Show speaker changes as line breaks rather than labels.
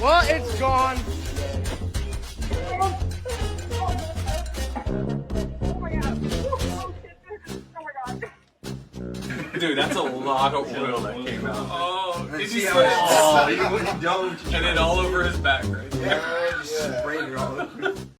Well, it's gone.
Dude, that's a lot of oil that came out. Oh, did you see
Oh, you don't.
And then all over his back right there.
Yeah, just sprayed it all over.